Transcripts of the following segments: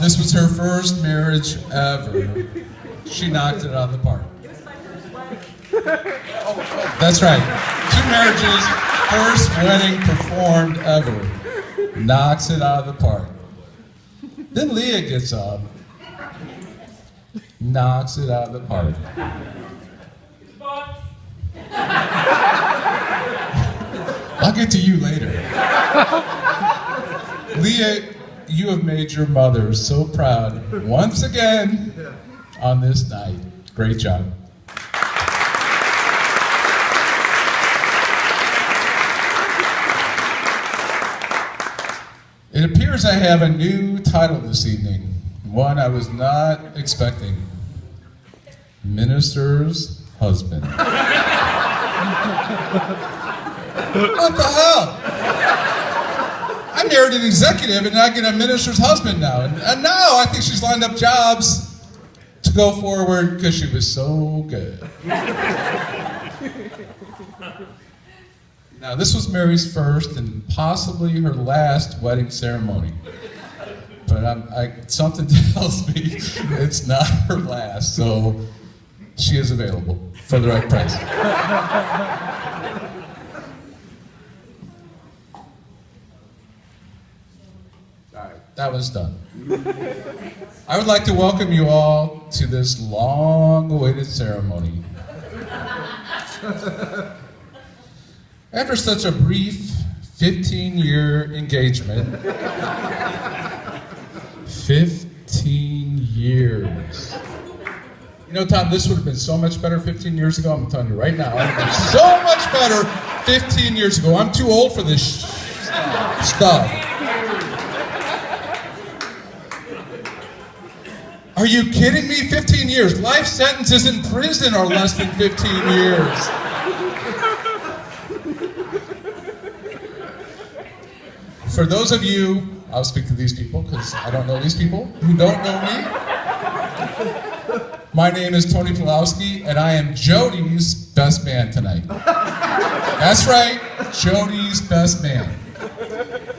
This was her first marriage ever. She knocked it out of the park. It was my first wedding. Oh, that's right. 2 marriages, first wedding performed ever. Knocks it out of the park. Then Leah gets up, knocks it out of the park. I'll get to you later. Leah, you have made your mother so proud once again on this night. Great job. It appears I have a new title this evening, one I was not expecting. Minister's Husband. What the hell? I married an executive and I get a minister's husband now. And now I think she's lined up jobs to go forward because she was so good. Now, this was Mary's first and possibly her last wedding ceremony. But something tells me it's not her last, so she is available for the right price. All right, that was done. I would like to welcome you all to this long-awaited ceremony. After such a brief 15-year engagement, 15 years. You know, Tom, this would have been so much better 15 years ago. I'm telling you right now, it would have been so much better 15 years ago. I'm too old for this stuff. Are you kidding me? 15 years. Life sentences in prison are less than 15 years. For those of you, I'll speak to these people because I don't know these people who don't know me. My name is Tony Pulowski, and I am Jody's best man tonight. That's right, Jody's best man.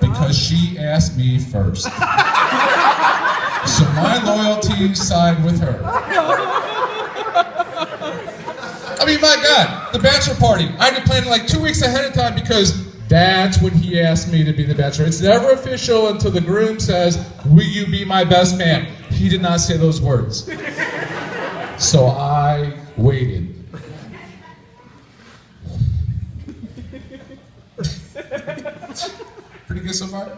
Because she asked me first. So my loyalties side with her. I mean, my God, the bachelor party. I had to plan it like 2 weeks ahead of time because that's when he asked me to be the bachelor. It's never official until the groom says, "Will you be my best man?" He did not say those words. So I waited. Pretty good so far?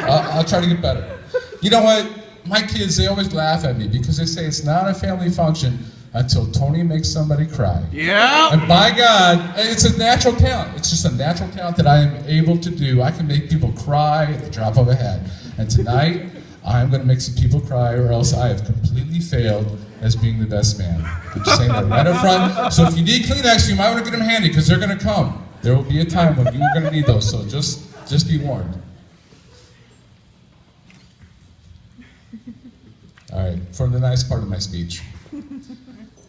I'll try to get better. You know what? My kids, they always laugh at me because they say it's not a family function until Tony makes somebody cry. Yeah. And by God, it's a natural talent. It's just a natural talent that I am able to do. I can make people cry at the drop of a hat. And tonight, I'm going to make some people cry or else I have completely failed as being the best man. I'm just saying that right up front. So if you need Kleenex, you might want to get them handy because they're going to come. There will be a time when you're going to need those, so just be warned. All right, for the nice part of my speech.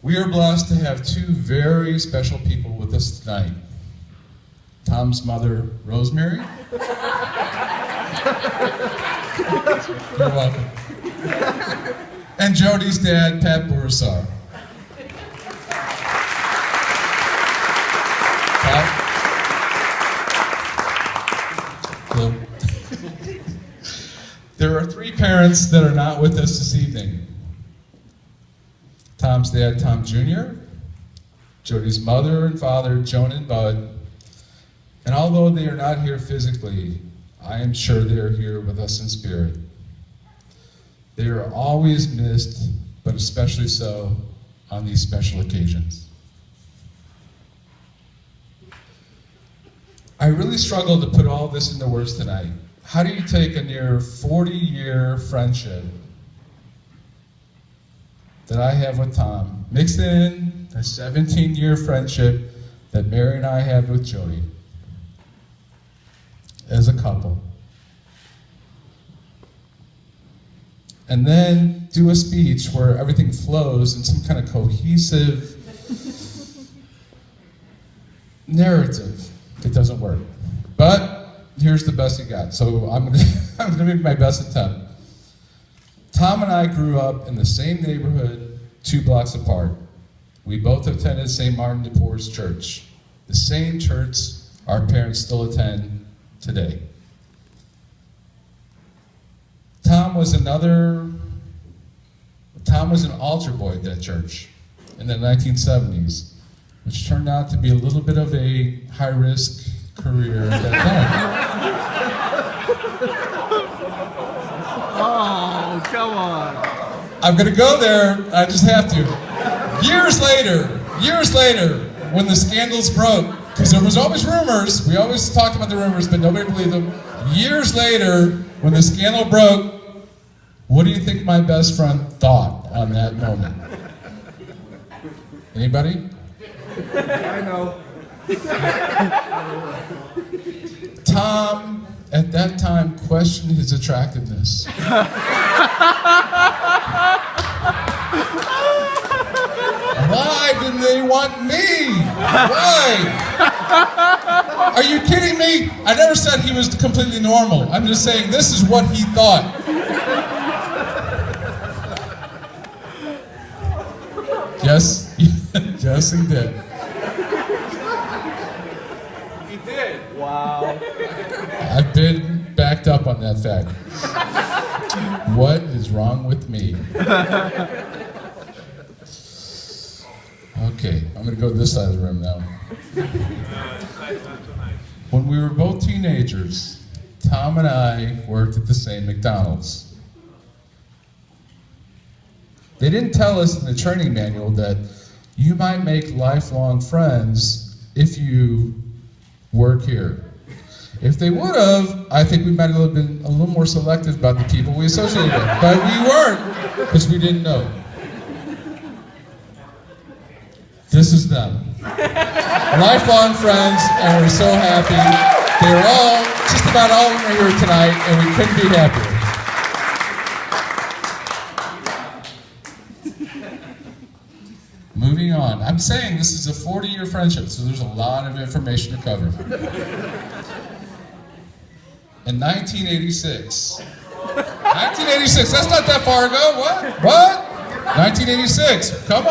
We are blessed to have 2 very special people with us tonight. Tom's mother, Rosemary. You're welcome. And Jody's dad, Pat Bourissar. Pat? Hello. There are 3 parents that are not with us this evening. Tom's dad, Tom Jr., Jody's mother and father, Joan and Bud, and although they are not here physically, I am sure they are here with us in spirit. They are always missed, but especially so on these special occasions. I really struggled to put all this into words tonight. How do you take a near 40-year friendship that I have with Tom, mix in a 17-year friendship that Mary and I have with Jody as a couple, and then do a speech where everything flows in some kind of cohesive narrative? It doesn't work. But here's the best you got. So I'm gonna make my best attempt. Tom and I grew up in the same neighborhood, 2 blocks apart. We both attended St. Martin de Porres Church, the same church our parents still attend today. Tom was an altar boy at that church in the 1970s, which turned out to be a little bit of a high-risk career at that time. Oh, come on. I'm gonna go there, I just have to. Years later, when the scandals broke, because there was always rumors, we always talked about the rumors, but nobody believed them. Years later, when the scandal broke, what do you think my best friend thought on that moment? Anybody? I know. Tom, at that time, questioned his attractiveness. Why didn't they want me? Why? Are you kidding me? I never said he was completely normal. I'm just saying this is what he thought. Yes, yes, he did. He did. Wow. I've been backed up on that fact. What is wrong with me? Okay, I'm going to go to this side of the room now. When we were both teenagers, Tom and I worked at the same McDonald's. They didn't tell us in the training manual that you might make lifelong friends if you work here. If they would have, I think we might have been a little more selective about the people we associated with. But we weren't, because we didn't know. This is them. Lifelong friends, and we're so happy. They're all, just about all of them are here tonight, and we couldn't be happier. Moving on. I'm saying this is a 40-year friendship, so there's a lot of information to cover. In 1986. 1986, that's not that far ago. What? 1986. Come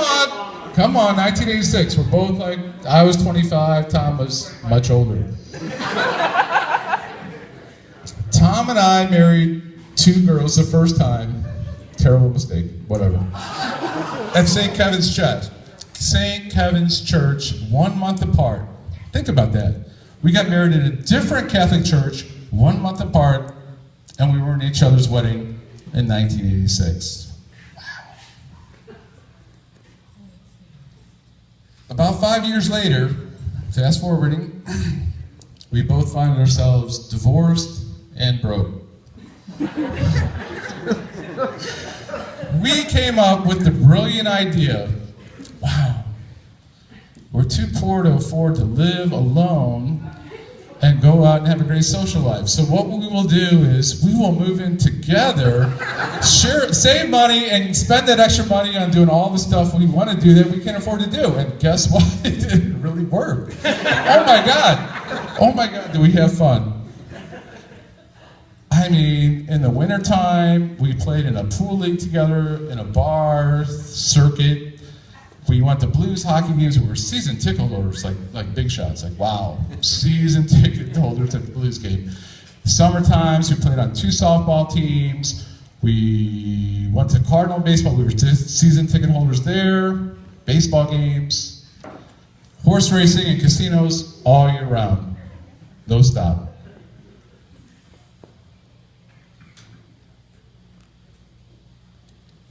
on, 1986. We're both like, I was 25, Tom was much older. Tom and I married 2 girls the first time. Terrible mistake, whatever. At St. Kevin's Church. St. Kevin's Church, 1 month apart. Think about that. We got married in a different Catholic church, 1 month apart, and we were in each other's wedding in 1986. About 5 years later, fast forwarding, we both find ourselves divorced and broke. We came up with the brilliant idea, wow, we're too poor to afford to live alone and go out and have a great social life. So what we will do is we will move in together, save money, and spend that extra money on doing all the stuff we want to do that we can't afford to do. And guess what? It didn't really work. Oh my God, do we have fun? I mean, in the wintertime, we played in a pool league together, in a bar circuit. We went to Blues hockey games. We were season ticket holders, like big shots. Like, wow, season ticket holders at the Blues game. Summer times, we played on 2 softball teams. We went to Cardinal baseball. We were season ticket holders there. Baseball games, horse racing, and casinos all year round. No stop.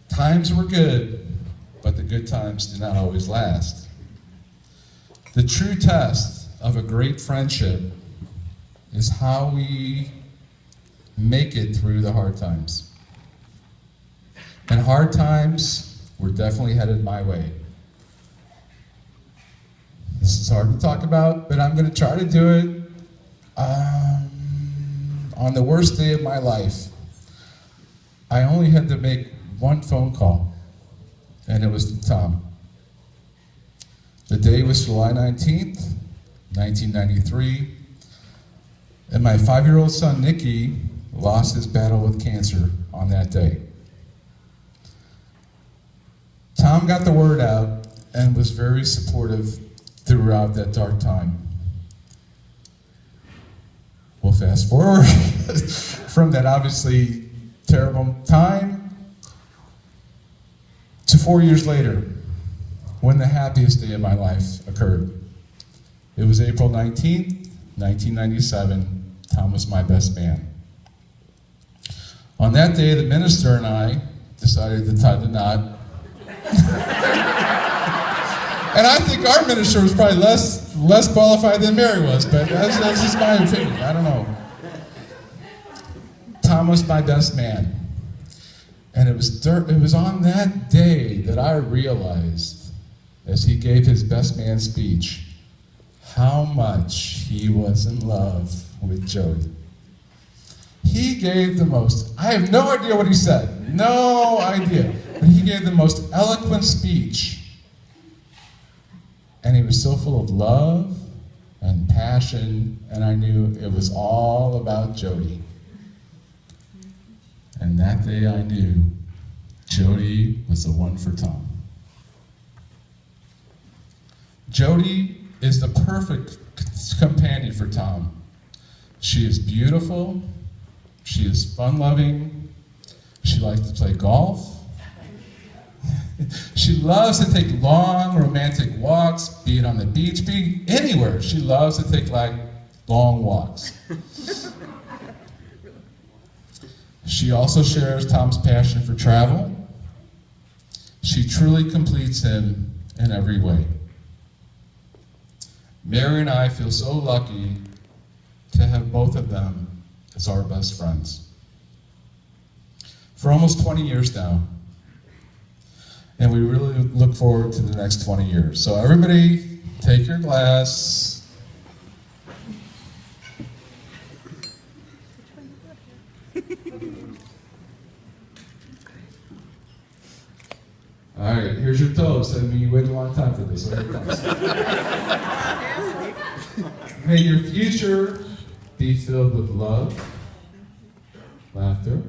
Times were good, but the good times do not always last. The true test of a great friendship is how we make it through the hard times. And hard times were definitely headed my way. This is hard to talk about, but I'm going to try to do it on the worst day of my life. I only had to make 1 phone call, and it was to Tom. The day was July 19th, 1993, and my 5-year-old son, Nicky, lost his battle with cancer on that day. Tom got the word out and was very supportive throughout that dark time. We'll fast forward from that obviously terrible time to 4 years later, when the happiest day of my life occurred. It was April 19th, 1997. Tom was my best man. On that day, the minister and I decided to tie the knot. And I think our minister was probably less qualified than Mary was, but that's just my opinion. I don't know. Tom was my best man. And it was on that day that I realized, as he gave his best man speech, how much he was in love with Jody. He gave the most, I have no idea what he said, no idea, but he gave the most eloquent speech. And he was so full of love and passion, and I knew it was all about Jody. And that day I knew Jody was the one for Tom. Jody is the perfect companion for Tom. She is beautiful, she is fun-loving, she likes to play golf, she loves to take long romantic walks, be it on the beach, be anywhere. She loves to take long walks. She also shares Tom's passion for travel. She truly completes him in every way. Mary and I feel so lucky to have both of them as our best friends. For almost 20 years now. And we really look forward to the next 20 years. So everybody, take your glass. All right, here's your toast. I mean, you waited a long time for this. So here it comes. May your future be filled with love, laughter,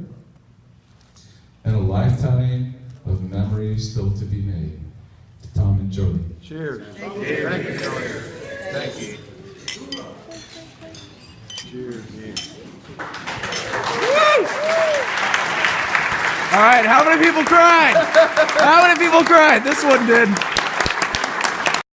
and a lifetime of memories still to be made. To Tom and Jody. Cheers. Thank you. Thank you, Jody. Thank you. Cheers. All right, how many people cried? How many people cried? This one did.